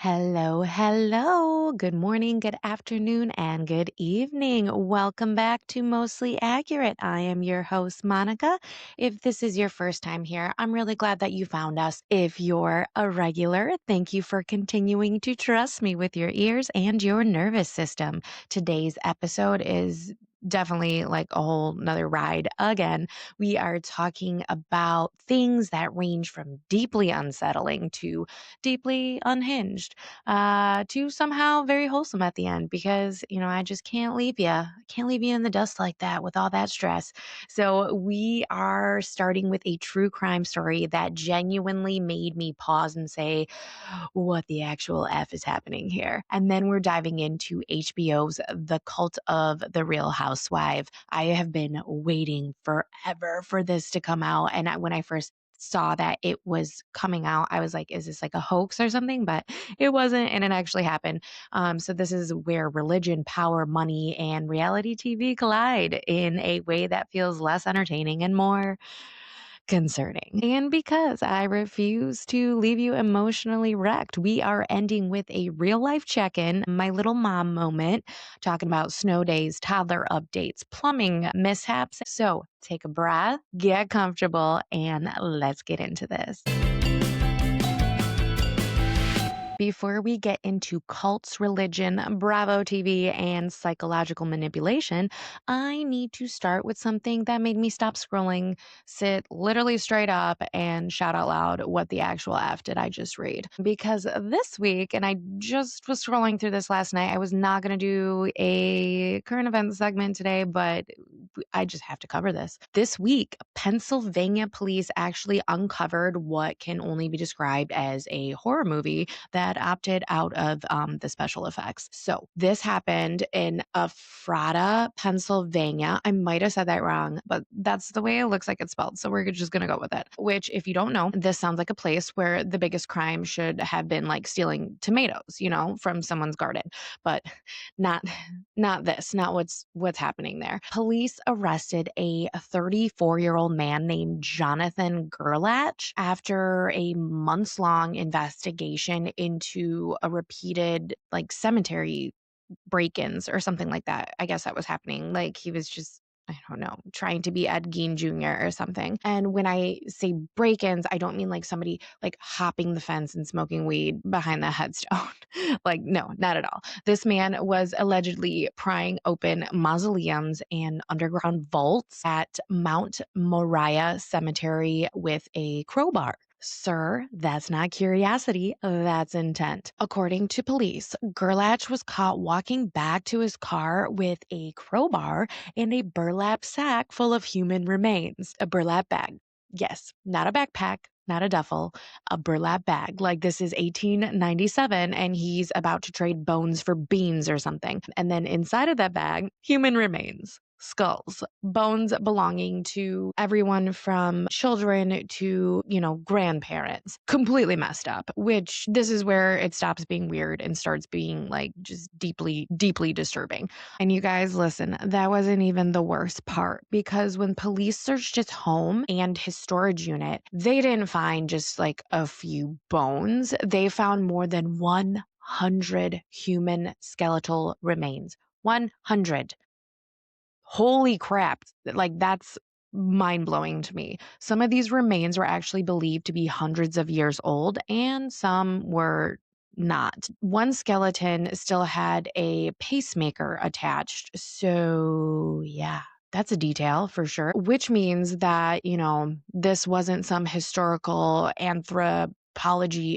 Hello, hello. Good morning, good afternoon, and good evening. Welcome back to Mostly Accurate. I am your host, Monica. If this is your first time here, I'm really glad that you found us. If you're a regular, thank you for continuing to trust me with your ears and your nervous system. Today's episode is definitely like a whole nother ride again. We are talking about things that range from deeply unsettling to deeply unhinged to somehow very wholesome at the end because, I just can't leave you. I can't leave you in the dust like that with all that stress. So, we are starting with a true crime story that genuinely made me pause and say, what the actual F is happening here? And then we're diving into HBO's The Cult of the Real Housewife. I have been waiting forever for this to come out. And when I first saw that it was coming out, I was like, is this like a hoax or something? But it wasn't, and it actually happened. So this is where religion, power, money, and reality TV collide in a way that feels less entertaining and more concerning. And because I refuse to leave you emotionally wrecked, we are ending with a real life check in, my little mom moment, talking about snow days, toddler updates, plumbing mishaps. So take a breath, get comfortable, and let's get into this. Before we get into cults, religion, Bravo TV, and psychological manipulation, I need to start with something that made me stop scrolling, sit literally straight up, and shout out loud, what the actual F did I just read? Because this week, and I just was scrolling through this last night, I was not going to do a current events segment today, but I just have to cover this. This week, Pennsylvania police actually uncovered what can only be described as a horror movie that opted out of the special effects. So this happened in Ephrata, Pennsylvania. I might have said that wrong, but that's the way it looks like it's spelled. So we're just going to go with it. Which, if you don't know, this sounds like a place where the biggest crime should have been like stealing tomatoes, from someone's garden. But not not what's happening there. Police arrested a 34-year-old man named Jonathan Gerlach after a months-long investigation into a repeated like cemetery break-ins or something like that. I guess that was happening. Like he was just, I don't know, trying to be Ed Gein Jr. or something. And when I say break-ins, I don't mean like somebody like hopping the fence and smoking weed behind the headstone. Like, no, not at all. This man was allegedly prying open mausoleums and underground vaults at Mount Moriah Cemetery with a crowbar. Sir, that's not curiosity, that's intent. According to police, Gerlach was caught walking back to his car with a crowbar and a burlap sack full of human remains. A burlap bag. Yes, not a backpack, not a duffel, a burlap bag. Like this is 1897 and he's about to trade bones for beans or something. And then inside of that bag, human remains. Skulls, bones belonging to everyone from children to, grandparents. Completely messed up, which this is where it stops being weird and starts being like just deeply, deeply disturbing. And you guys, listen, that wasn't even the worst part because when police searched his home and his storage unit, they didn't find just like a few bones. They found more than 100 human skeletal remains. 100. Holy crap. Like, that's mind blowing to me. Some of these remains were actually believed to be hundreds of years old, and some were not. One skeleton still had a pacemaker attached. So, yeah. That's a detail for sure, which means that, this wasn't some historical anthropology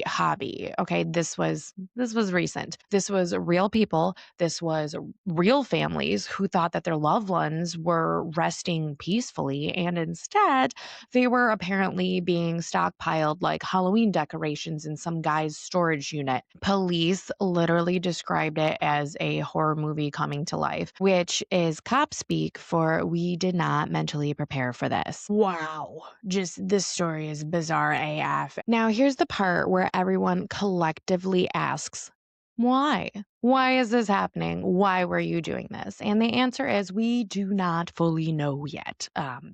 hobby. Okay, this was recent. This was real people. This was real families who thought that their loved ones were resting peacefully, and instead they were apparently being stockpiled like Halloween decorations in some guy's storage unit. Police literally described it as a horror movie coming to life, which is cop speak for we did not mentally prepare for this. Wow. Just this story is bizarre AF. Now, here's the part where everyone collectively asks, why? Why is this happening? Why were you doing this? And the answer is we do not fully know yet,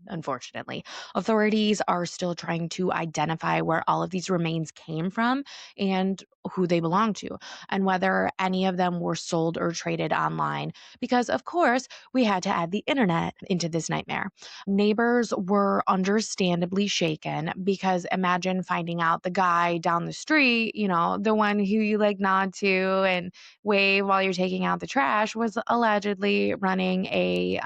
unfortunately. Authorities are still trying to identify where all of these remains came from and who they belong to, and whether any of them were sold or traded online. Because, of course, we had to add the internet into this nightmare. Neighbors were understandably shaken because imagine finding out the guy down the street, the one who you like nod to and wave while you're taking out the trash, was allegedly running a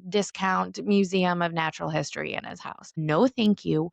discount museum of natural history in his house. No, thank you.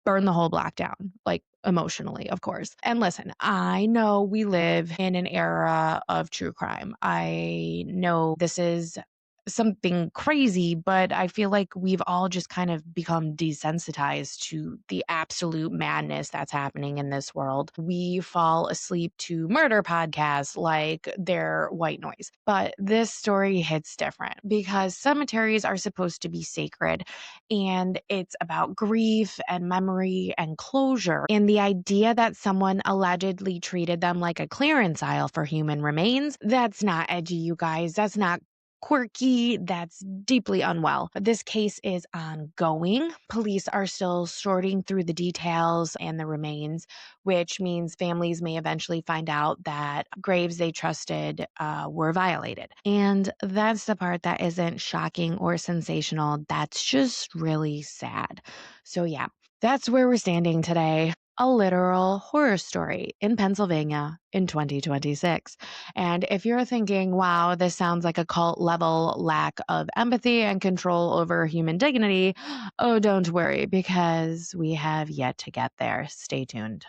Burn the whole block down, like emotionally, of course. And listen, I know we live in an era of true crime. I know this is something crazy, but I feel like we've all just kind of become desensitized to the absolute madness that's happening in this world. We fall asleep to murder podcasts like they're white noise. But this story hits different because cemeteries are supposed to be sacred, and it's about grief and memory and closure. And the idea that someone allegedly treated them like a clearance aisle for human remains, that's not edgy, you guys. That's not quirky, that's deeply unwell. This case is ongoing. Police are still sorting through the details and the remains, which means families may eventually find out that graves they trusted were violated. And that's the part that isn't shocking or sensational. That's just really sad. So, yeah, that's where we're standing today. A literal horror story in Pennsylvania in 2026. And if you're thinking, wow, this sounds like a cult level lack of empathy and control over human dignity, oh, don't worry, because we have yet to get there. Stay tuned.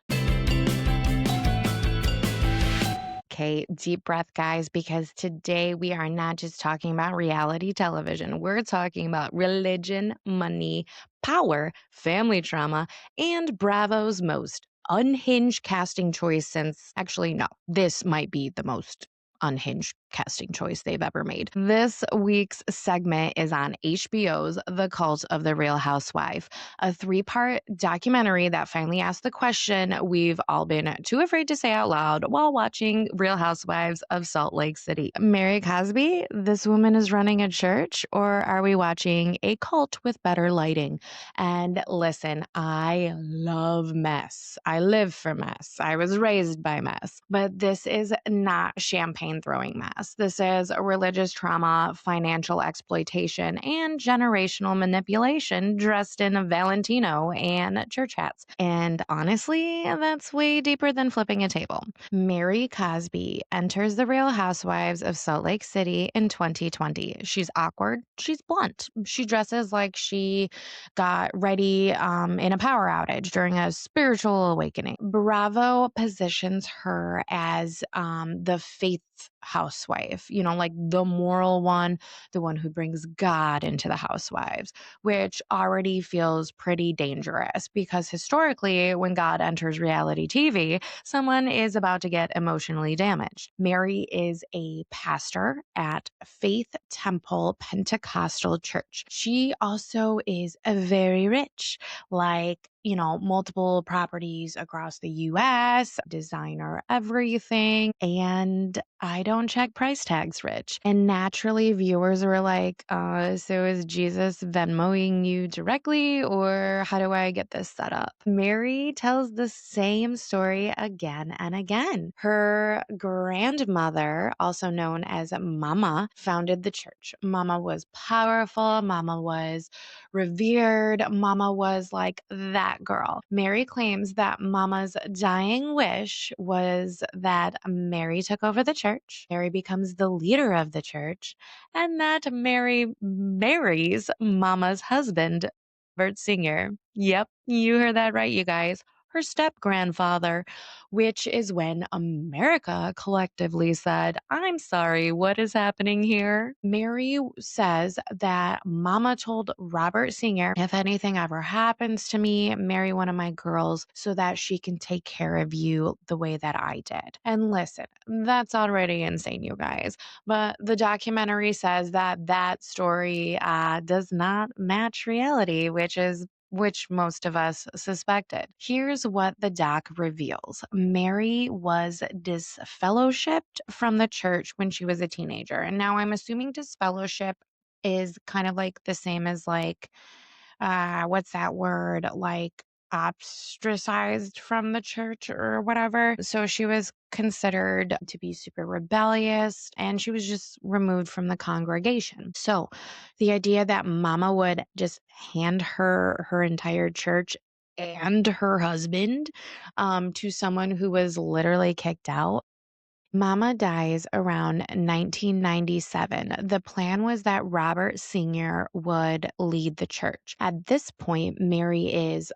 Okay, deep breath, guys, because today we are not just talking about reality television. We're talking about religion, money, power, family trauma, and Bravo's most unhinged casting choice since actually, no, this might be the most unhinged casting choice they've ever made. This week's segment is on HBO's The Cult of the Real Housewife, a 3-part documentary that finally asked the question we've all been too afraid to say out loud while watching Real Housewives of Salt Lake City. Mary Cosby, this woman is running a church, or are we watching a cult with better lighting? And listen, I love mess. I live for mess. I was raised by mess. But this is not champagne throwing mess. This is religious trauma, financial exploitation, and generational manipulation dressed in a Valentino and church hats. And honestly, that's way deeper than flipping a table. Mary Cosby enters the Real Housewives of Salt Lake City in 2020. She's awkward. She's blunt. She dresses like she got ready in a power outage during a spiritual awakening. Bravo positions her as the faith housewife, like the moral one, the one who brings God into the housewives, which already feels pretty dangerous because historically, when God enters reality TV, someone is about to get emotionally damaged. Mary is a pastor at Faith Temple Pentecostal Church. She also is very rich, like, multiple properties across the US, designer everything, and I don't check price tags rich. And naturally, viewers were like, so is Jesus Venmoing you directly, or how do I get this set up? Mary tells the same story again and again. Her grandmother, also known as Mama, founded the church. Mama was powerful. Mama was revered. Mama was like that girl. Mary claims that Mama's dying wish was that Mary took over the church, Mary becomes the leader of the church, and that Mary marries Mama's husband, Bert Singer. Yep, you heard that right, you guys. Her step grandfather, which is when America collectively said, I'm sorry, what is happening here? Mary says that Mama told Robert Singer, if anything ever happens to me, marry one of my girls so that she can take care of you the way that I did. And listen, that's already insane, you guys. But the documentary says that that story does not match reality, which is which most of us suspected. Here's what the doc reveals. Mary was disfellowshipped from the church when she was a teenager. And now I'm assuming disfellowship is kind of like the same as like what's that word? Like ostracized from the church or whatever. So she was considered to be super rebellious and she was just removed from the congregation. So the idea that mama would just hand her entire church and her husband to someone who was literally kicked out. Mama dies around 1997. The plan was that Robert Sr. would lead the church. At this point, Mary is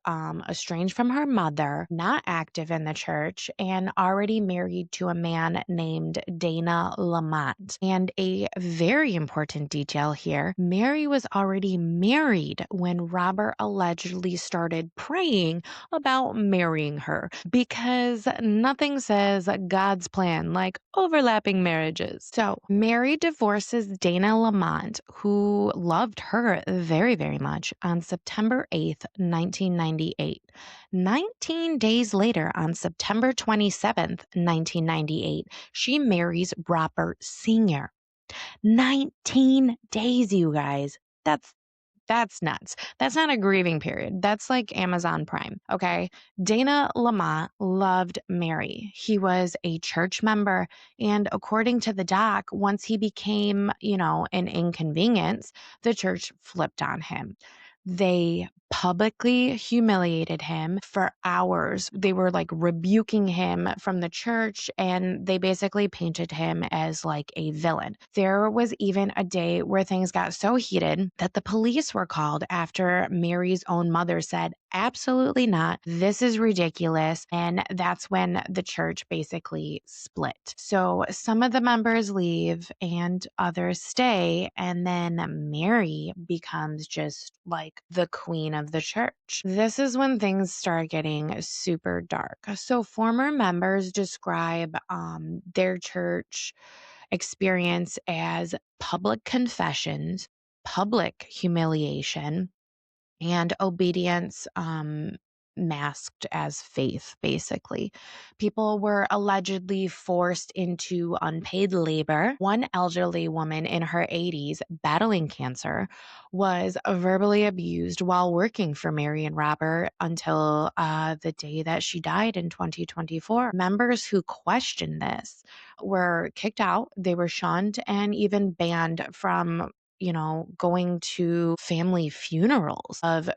estranged from her mother, not active in the church, and already married to a man named Dana Lamont. And a very important detail here, Mary was already married when Robert allegedly started praying about marrying her because nothing says God's plan like overlapping marriages. So Mary divorces Dana Lamont, who loved her very, very much, on September 8th, 1998. 19 days later, on September 27th, 1998, she marries Robert Sr. 19 days, you guys. That's nuts. That's not a grieving period. That's like Amazon Prime, okay? Dana Lamont loved Mary. He was a church member. And according to the doc, once he became, an inconvenience, the church flipped on him. They publicly humiliated him for hours. They were like rebuking him from the church and they basically painted him as like a villain. There was even a day where things got so heated that the police were called after Mary's own mother said, absolutely not. This is ridiculous. And that's when the church basically split. So some of the members leave and others stay. And then Mary becomes just like the queen of the church. This is when things start getting super dark. So former members describe their church experience as public confessions, public humiliation, and obedience masked as faith, basically. People were allegedly forced into unpaid labor. One elderly woman in her 80s battling cancer was verbally abused while working for Mary and Robert until the day that she died in 2024. Members who questioned this were kicked out, they were shunned, and even banned from going to family funerals of,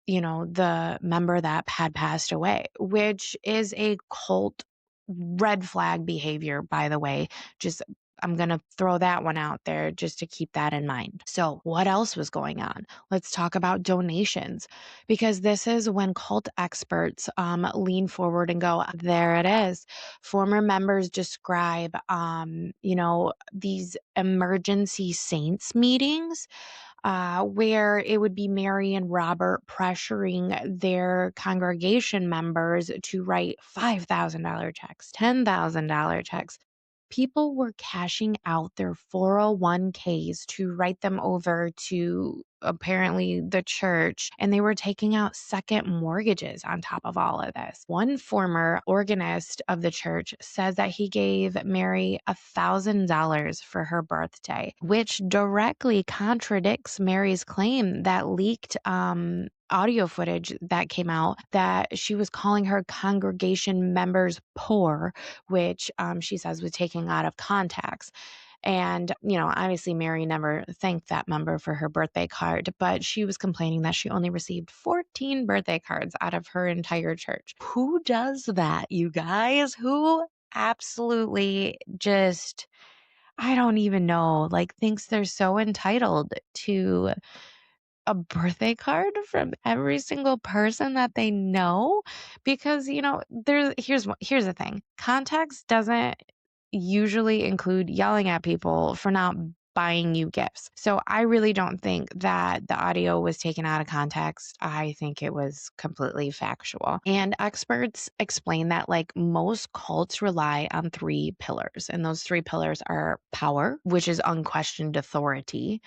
the member that had passed away, which is a cult red flag behavior, by the way. Just I'm going to throw that one out there just to keep that in mind. So, what else was going on? Let's talk about donations, because this is when cult experts lean forward and go, there it is. Former members describe, these emergency saints meetings where it would be Mary and Robert pressuring their congregation members to write $5,000 checks, $10,000 checks. People were cashing out their 401ks to write them over to apparently the church, and they were taking out second mortgages on top of all of this. One former organist of the church says that he gave Mary $1,000 for her birthday, which directly contradicts Mary's claim that leaked audio footage that came out that she was calling her congregation members poor, which she says was taken out of context. And, obviously Mary never thanked that member for her birthday card, but she was complaining that she only received 14 birthday cards out of her entire church. Who does that, you guys? Who absolutely just, I don't even know, like thinks they're so entitled to a birthday card from every single person that they know? Because here's the thing, context doesn't usually include yelling at people for not buying you gifts. So I really don't think that the audio was taken out of context. I think it was completely factual. And experts explain that like most cults rely on three pillars, and those three pillars are power, which is unquestioned authority,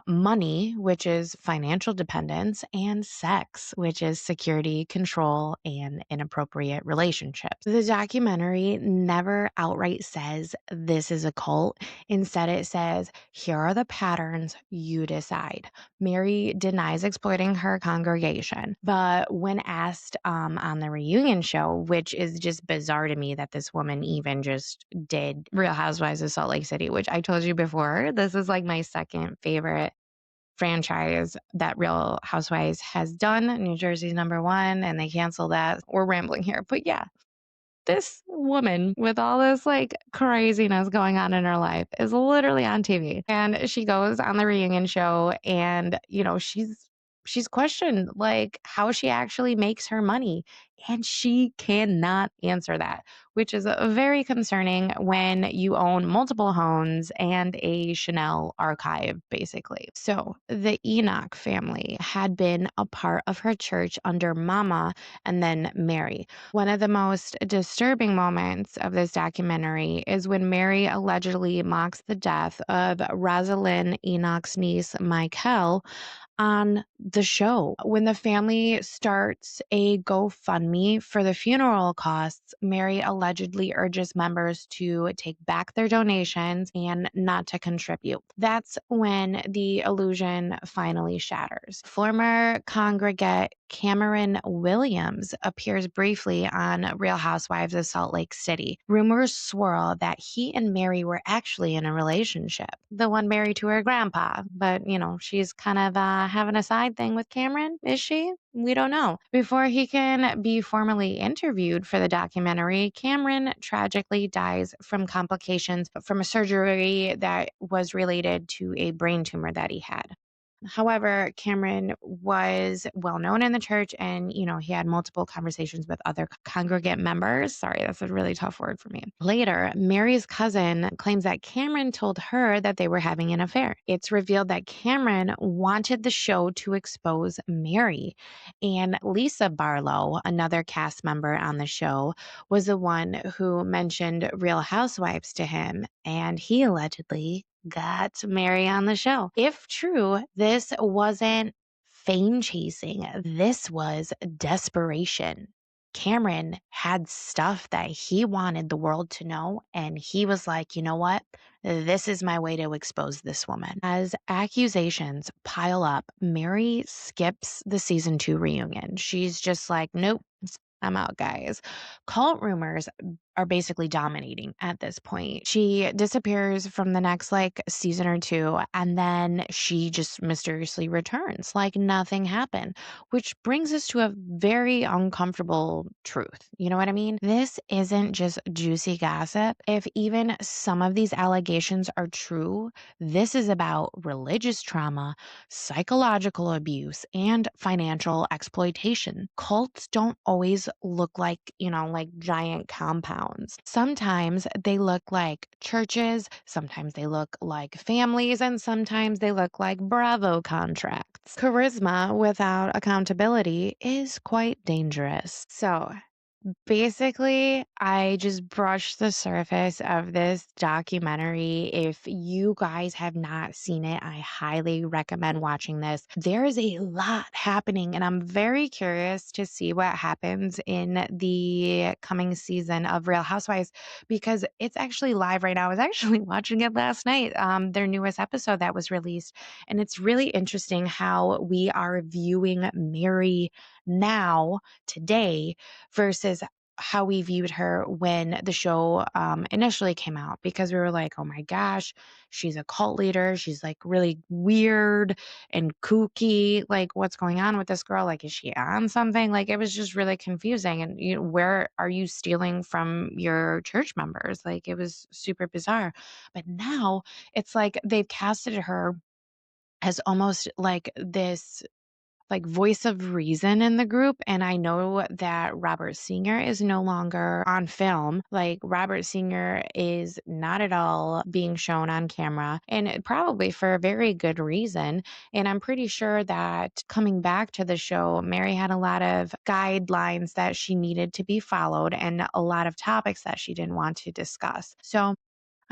money, which is financial dependence, and sex, which is security, control, and inappropriate relationships. The documentary never outright says this is a cult. Instead, it says, here are the patterns, you decide. Mary denies exploiting her congregation. But when asked on the reunion show, which is just bizarre to me that this woman even just did Real Housewives of Salt Lake City, which I told you before, this is like my second favorite franchise that Real Housewives has done. New Jersey's number one, and they canceled that. We're rambling here. But yeah, this woman with all this like craziness going on in her life is literally on TV. And she goes on the reunion show and, she's questioned like how she actually makes her money. And she cannot answer that, which is very concerning when you own multiple homes and a Chanel archive, basically. So the Enoch family had been a part of her church under Mama and then Mary. One of the most disturbing moments of this documentary is when Mary allegedly mocks the death of Rosalind Enoch's niece, Michael, on the show. When the family starts a GoFundMe for the funeral costs, Mary allegedly urges members to take back their donations and not to contribute. That's when the illusion finally shatters. Former congregate Cameron Williams appears briefly on Real Housewives of Salt Lake City. Rumors swirl that he and Mary were actually in a relationship. The one married to her grandpa, but she's kind of having a side thing with Cameron. Is she? We don't know. Before he can be formally interviewed for the documentary, Cameron tragically dies from complications from a surgery that was related to a brain tumor that he had. However, Cameron was well known in the church and, he had multiple conversations with other congregant members. Sorry, that's a really tough word for me. Later, Mary's cousin claims that Cameron told her that they were having an affair. It's revealed that Cameron wanted the show to expose Mary. And Lisa Barlow, another cast member on the show, was the one who mentioned Real Housewives to him. And he allegedly got Mary on the show. If true, this wasn't fame chasing, this was desperation. Cameron had stuff that he wanted the world to know, and he was like, you know what? This is my way to expose this woman. As accusations pile up, Mary skips the season 2 reunion. She's just like, nope, I'm out, guys. Cult rumors are basically dominating at this point. She disappears from the next like season or two, and then she just mysteriously returns like nothing happened, which brings us to a very uncomfortable truth. You know what I mean? This isn't just juicy gossip. If even some of these allegations are true, this is about religious trauma, psychological abuse, and financial exploitation. Cults don't always look like, like giant compounds. Sometimes they look like churches, sometimes they look like families, and sometimes they look like Bravo contracts. Charisma without accountability is quite dangerous. So, basically, I just brushed the surface of this documentary. If you guys have not seen it, I highly recommend watching this. There is a lot happening, and I'm very curious to see what happens in the coming season of Real Housewives because it's actually live right now. I was actually watching it last night, their newest episode that was released, and it's really interesting how we are viewing Mary now, today, versus how we viewed her when the show initially came out because we were like, oh my gosh, she's a cult leader. She's like really weird and kooky. Like, what's going on with this girl? Like, is she on something? Like, it was just really confusing. And where are you stealing from your church members? Like, it was super bizarre. But now it's like they've casted her as almost like this like voice of reason in the group. And I know that Robert Senior is no longer on film. Like Robert Senior is not at all being shown on camera, and probably for a very good reason. And I'm pretty sure that coming back to the show, Mary had a lot of guidelines that she needed to be followed and a lot of topics that she didn't want to discuss. So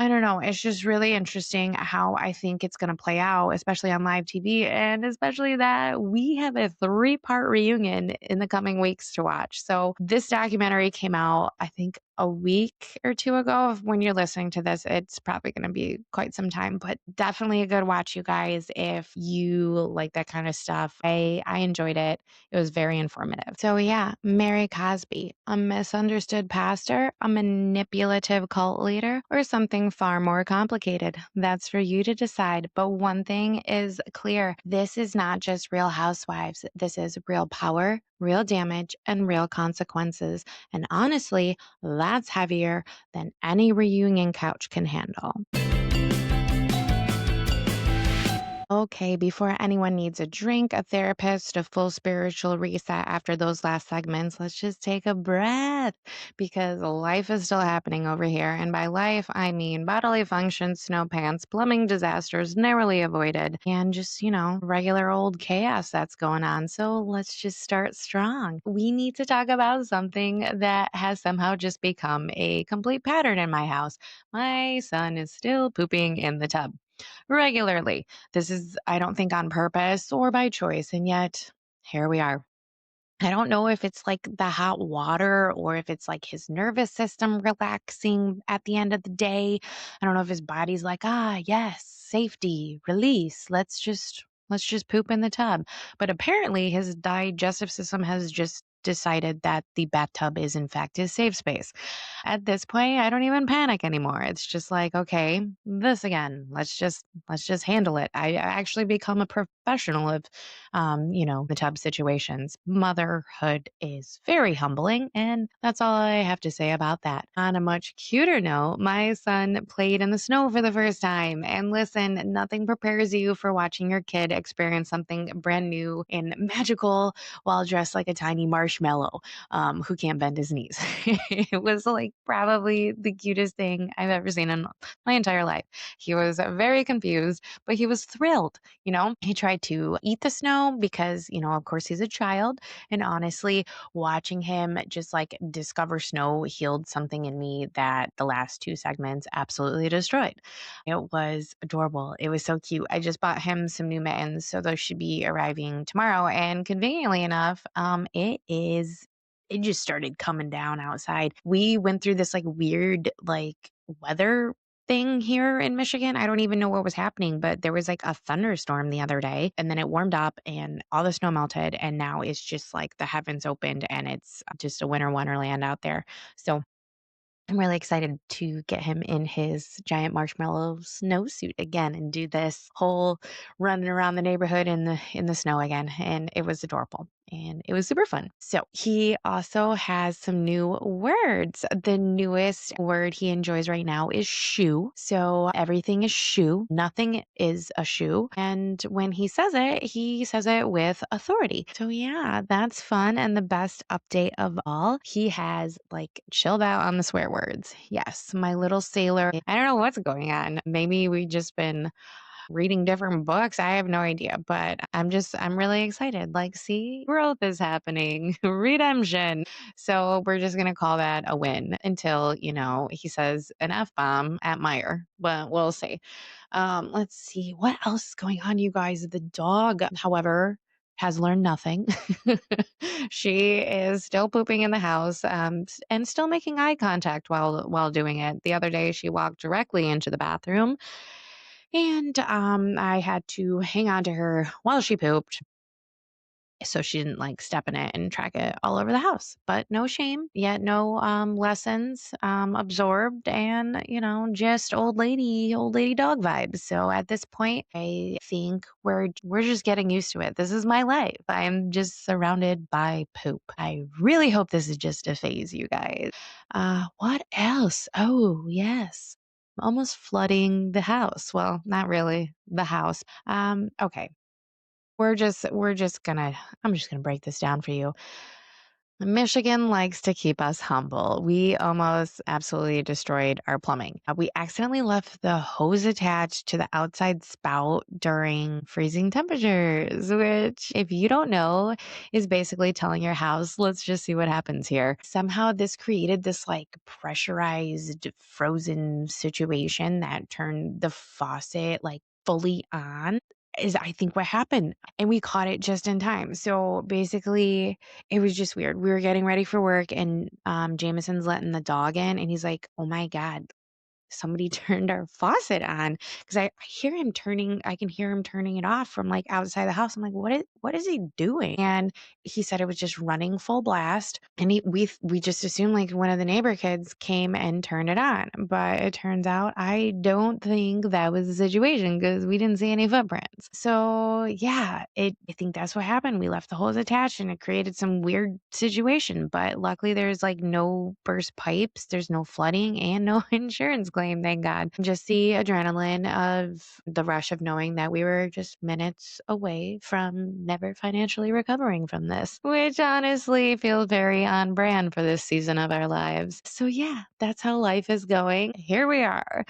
I don't know. It's just really interesting how I think it's going to play out, especially on live TV, and especially that we have a three-part reunion in the coming weeks to watch. So, this documentary came out, I think, a week or two ago. When you're listening to this, it's probably going to be quite some time, but definitely a good watch, you guys, if you like that kind of stuff. I enjoyed it. It was very informative. So, yeah, Mary Cosby, a misunderstood pastor, a manipulative cult leader, or something far more complicated. That's for you to decide. But one thing is clear, this is not just Real Housewives. This is real power, real damage, and real consequences. And honestly, that's heavier than any reunion couch can handle. Okay, before anyone needs a drink, a therapist, a full spiritual reset after those last segments, let's just take a breath because life is still happening over here. And by life, I mean bodily functions, snow pants, plumbing disasters narrowly avoided, and just, regular old chaos that's going on. So let's just start strong. We need to talk about something that has somehow just become a complete pattern in my house. My son is still pooping in the tub regularly. This is, I don't think, on purpose or by choice. And yet, here we are. I don't know if it's like the hot water or if it's like his nervous system relaxing at the end of the day. I don't know if his body's like, yes, safety, release. Let's just poop in the tub. But apparently his digestive system has just decided that the bathtub is in fact his safe space. At this point, I don't even panic anymore. It's just like, okay, this again. Let's just handle it. I actually become a professional of the tub situations. Motherhood is very humbling, and that's all I have to say about that. On a much cuter note, my son played in the snow for the first time. And listen, nothing prepares you for watching your kid experience something brand new and magical while dressed like a tiny marshmallow who can't bend his knees. It was like probably the cutest thing I've ever seen in my entire life. He was very confused, but he was thrilled. He tried to eat the snow because, of course, he's a child. And honestly, watching him just like discover snow healed something in me that the last two segments absolutely destroyed. It was adorable. It was so cute. I just bought him some new mittens, so those should be arriving tomorrow. And conveniently enough, it just started coming down outside. We went through this like weird like weather thing here in Michigan. I don't even know what was happening, but there was like a thunderstorm the other day and then it warmed up and all the snow melted and now it's just like the heavens opened and it's just a winter wonderland out there. So I'm really excited to get him in his giant marshmallow snowsuit again and do this whole running around the neighborhood in the snow again. And it was adorable and it was super fun. So he also has some new words. The newest word he enjoys right now is shoe. So everything is shoe. Nothing is a shoe. And when he says it with authority. So yeah, that's fun. And the best update of all, he has like chilled out on the swear words. Yes, my little sailor. I don't know what's going on. Maybe we just been reading different books. I have no idea, but I'm really excited. Like, see, growth is happening, redemption. So we're just going to call that a win until, he says an F bomb at Meyer, but we'll see. Let's see what else is going on, you guys. The dog, however, has learned nothing. She is still pooping in the house and still making eye contact while doing it. The other day, she walked directly into the bathroom and I had to hang on to her while she pooped so she didn't like step in it and track it all over the house. But no shame, yet no lessons absorbed, and just old lady dog vibes. So at this point, I think we're just getting used to it. This is my life. I'm just surrounded by poop. I really hope this is just a phase, you guys. What else? Oh yes. Almost flooding the house. Well, not really the house. Okay. I'm just gonna break this down for you. Michigan likes to keep us humble. We almost absolutely destroyed our plumbing. We accidentally left the hose attached to the outside spout during freezing temperatures, which, if you don't know, is basically telling your house, let's just see what happens here. Somehow, this created this like pressurized frozen situation that turned the faucet like fully on. Is I think what happened. And we caught it just in time. So basically, it was just weird. We were getting ready for work and Jameson's letting the dog in and he's like, "Oh my God, somebody turned our faucet on." Because I hear him turning, I can hear him turning it off from like outside the house. I'm like, what is he doing? And he said it was just running full blast. And we just assumed like one of the neighbor kids came and turned it on. But it turns out I don't think that was the situation because we didn't see any footprints. So yeah, I think that's what happened. We left the hose attached and it created some weird situation. But luckily there's like no burst pipes, there's no flooding and no insurance claim, thank God. Just the adrenaline of the rush of knowing that we were just minutes away from never financially recovering from this, which honestly feels very on brand for this season of our lives. So yeah, that's how life is going. Here we are.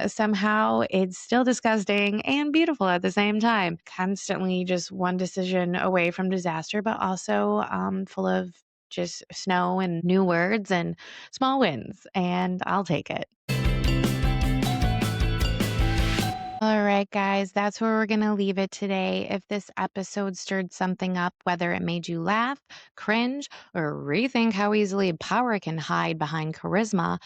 Somehow it's still disgusting and beautiful at the same time. Constantly just one decision away from disaster, but also full of just snow and new words and small wins. And I'll take it. All right, guys, that's where we're going to leave it today. If this episode stirred something up, whether it made you laugh, cringe, or rethink how easily power can hide behind charisma,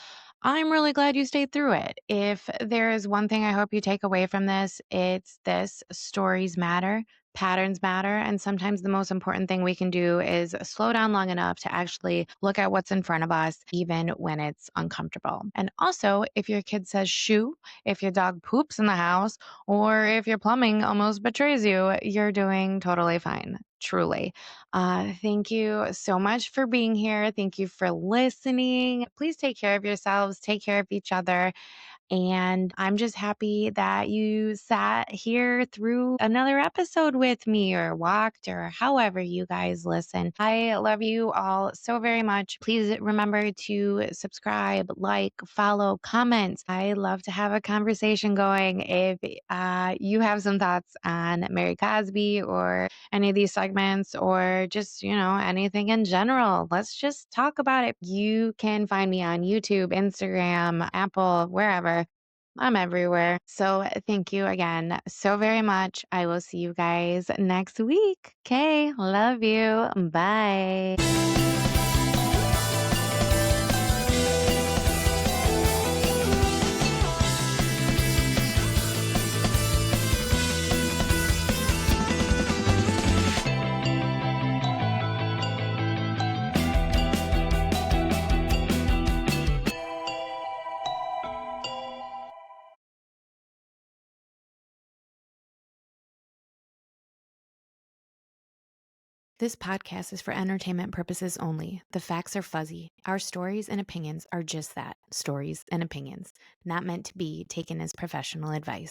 I'm really glad you stayed through it. If there is one thing I hope you take away from this, it's this: stories matter. Patterns matter. And sometimes the most important thing we can do is slow down long enough to actually look at what's in front of us, even when it's uncomfortable. And also, if your kid says shoo, if your dog poops in the house, or if your plumbing almost betrays you, you're doing totally fine. Truly. Thank you so much for being here. Thank you for listening. Please take care of yourselves, take care of each other. And I'm just happy that you sat here through another episode with me or walked or however you guys listen. I love you all so very much. Please remember to subscribe, like, follow, comment. I love to have a conversation going. If you have some thoughts on Mary Cosby or any of these segments or just, anything in general, let's just talk about it. You can find me on YouTube, Instagram, Apple, wherever. I'm everywhere. So thank you again so very much. I will see you guys next week. Okay. Love you. Bye. This podcast is for entertainment purposes only. The facts are fuzzy. Our stories and opinions are just that: stories and opinions, not meant to be taken as professional advice.